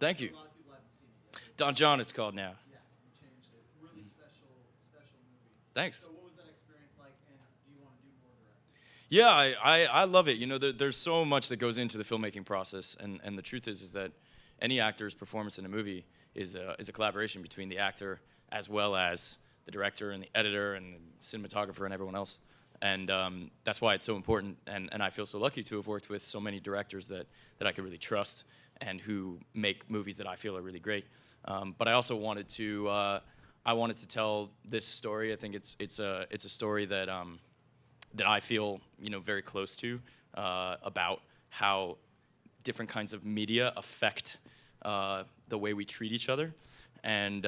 Thank you. A lot of people haven't seen it yet. Don John, it's called now. Yeah, you changed it. Really special movie. Thanks. So what was that experience like, and do you want to do more directing? Yeah, I love it. You know, there's so much that goes into the filmmaking process, and the truth is that any actor's performance in a movie is a collaboration between the actor as well as the director and the editor and the cinematographer and everyone else. And that's why it's so important, and I feel so lucky to have worked with so many directors that I could really trust and who make movies that I feel are really great. But I also wanted to tell this story. I think it's a story that that I feel, you know, very close to, about how different kinds of media affect the way we treat each other, and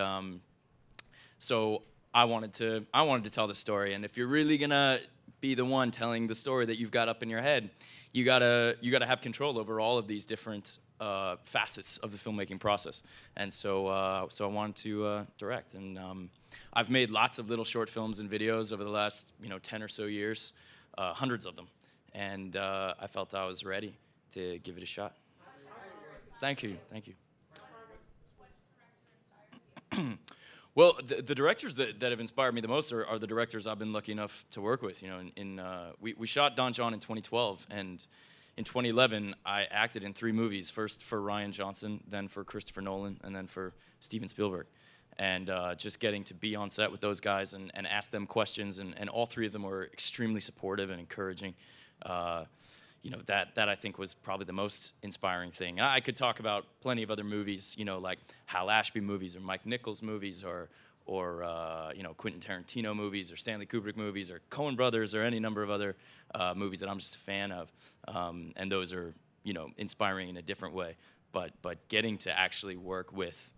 so I wanted to tell the story. And if you're really gonna be the one telling the story that you've got up in your head, you gotta have control over all of these different facets of the filmmaking process. And so I wanted to direct, and I've made lots of little short films and videos over the last 10 or so years, hundreds of them, and I felt I was ready to give it a shot. Thank you. Well, the directors that have inspired me the most are the directors I've been lucky enough to work with. You know, we shot Don John in 2012, and in 2011 I acted in 3 movies. First for Rian Johnson, then for Christopher Nolan, and then for Steven Spielberg. And just getting to be on set with those guys and ask them questions, and all 3 of them were extremely supportive and encouraging. You know, that I think was probably the most inspiring thing. I could talk about plenty of other movies, you know, like Hal Ashby movies or Mike Nichols movies or you know, Quentin Tarantino movies or Stanley Kubrick movies or Coen Brothers or any number of other movies that I'm just a fan of. And those are, you know, inspiring in a different way. But getting to actually work with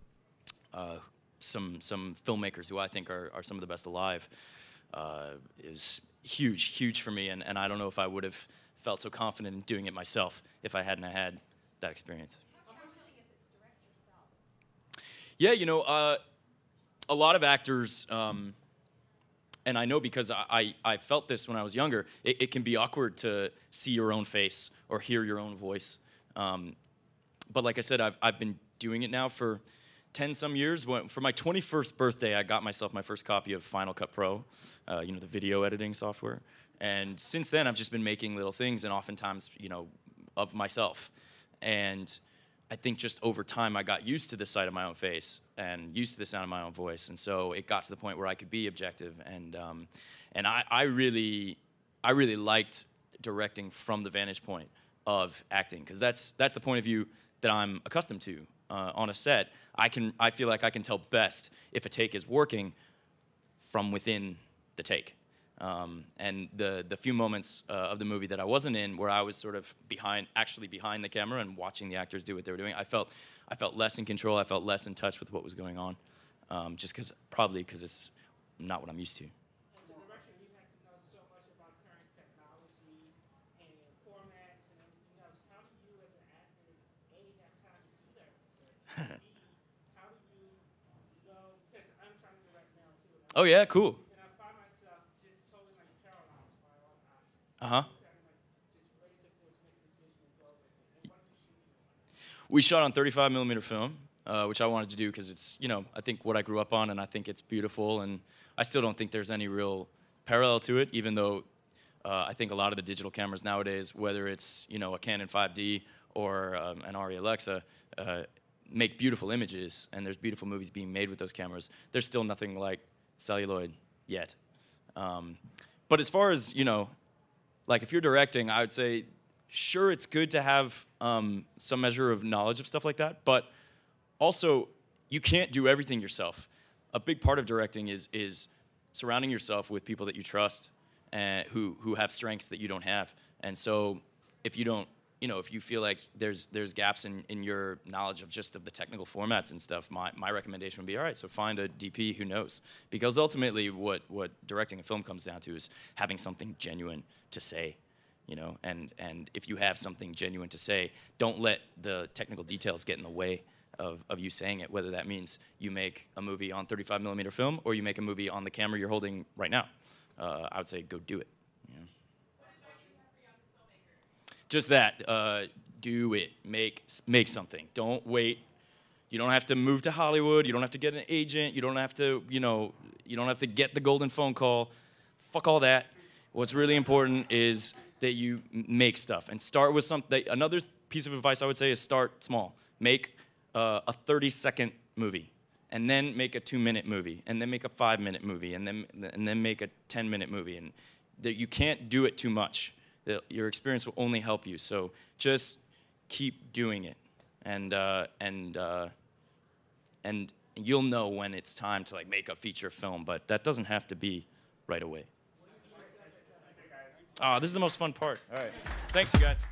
some filmmakers who I think are some of the best alive is huge for me. And I don't know if I would have felt so confident in doing it myself if I hadn't had that experience. How challenging is it to direct yourself? Yeah, you know, a lot of actors, and I know because I felt this when I was younger, it can be awkward to see your own face or hear your own voice. But like I said, I've been doing it now for 10-some years. For my 21st birthday, I got myself my first copy of Final Cut Pro, you know, the video editing software. And since then, I've just been making little things, and oftentimes, you know, of myself. And I think just over time, I got used to the sight of my own face and used to the sound of my own voice. And so it got to the point where I could be objective. And I really liked directing from the vantage point of acting, because that's the point of view that I'm accustomed to on a set. I feel like I can tell best if a take is working from within the take. And the few moments of the movie that I wasn't in, where I was sort of actually behind the camera and watching the actors do what they were doing, I felt less in control. I felt less in touch with what was going on, just probably because it's not what I'm used to. As a director, you have to know so much about current technology and formats and everything else. How do you, as an actor, A, have time to do that research? B, how do you know? Because I'm trying to direct now too. Oh yeah, cool. And I find myself just totally like paralyzed by all the options. Uh-huh. Just razor fist, make a decision and go with it. And what do you shoot? We shot on 35mm film, which I wanted to do because it's, you know, I think what I grew up on, and I think it's beautiful, and I still don't think there's any real parallel to it, even though I think a lot of the digital cameras nowadays, whether it's, you know, a Canon 5D or an Arri Alexa, make beautiful images, and there's beautiful movies being made with those cameras. There's still nothing like celluloid yet. But as far as, you know, like if you're directing, I would say, sure, it's good to have some measure of knowledge of stuff like that, but also you can't do everything yourself. A big part of directing is surrounding yourself with people that you trust and who have strengths that you don't have. And so if you don't, you know, if you feel like there's gaps in your knowledge of the technical formats and stuff, my recommendation would be, all right, so find a DP who knows. Because ultimately what directing a film comes down to is having something genuine to say, you know, and if you have something genuine to say, don't let the technical details get in the way of you saying it, whether that means you make a movie on 35mm film or you make a movie on the camera you're holding right now. I would say go do it. You know? Just that, do it, make something. Don't wait You don't have to move to Hollywood. You don't have to get an agent. You don't have to, you don't have to get the golden phone call. Fuck all that. What's really important is that you make stuff and start with something. Another piece of advice I would say is start small. Make a 30-second movie, and then make a 2-minute movie, and then make a 5-minute movie, and then make a 10-minute movie. And that you can't do it too much. Your experience will only help you. So just keep doing it, and you'll know when it's time to like make a feature film. But that doesn't have to be right away. Oh, this is the most fun part. All right, thanks you guys.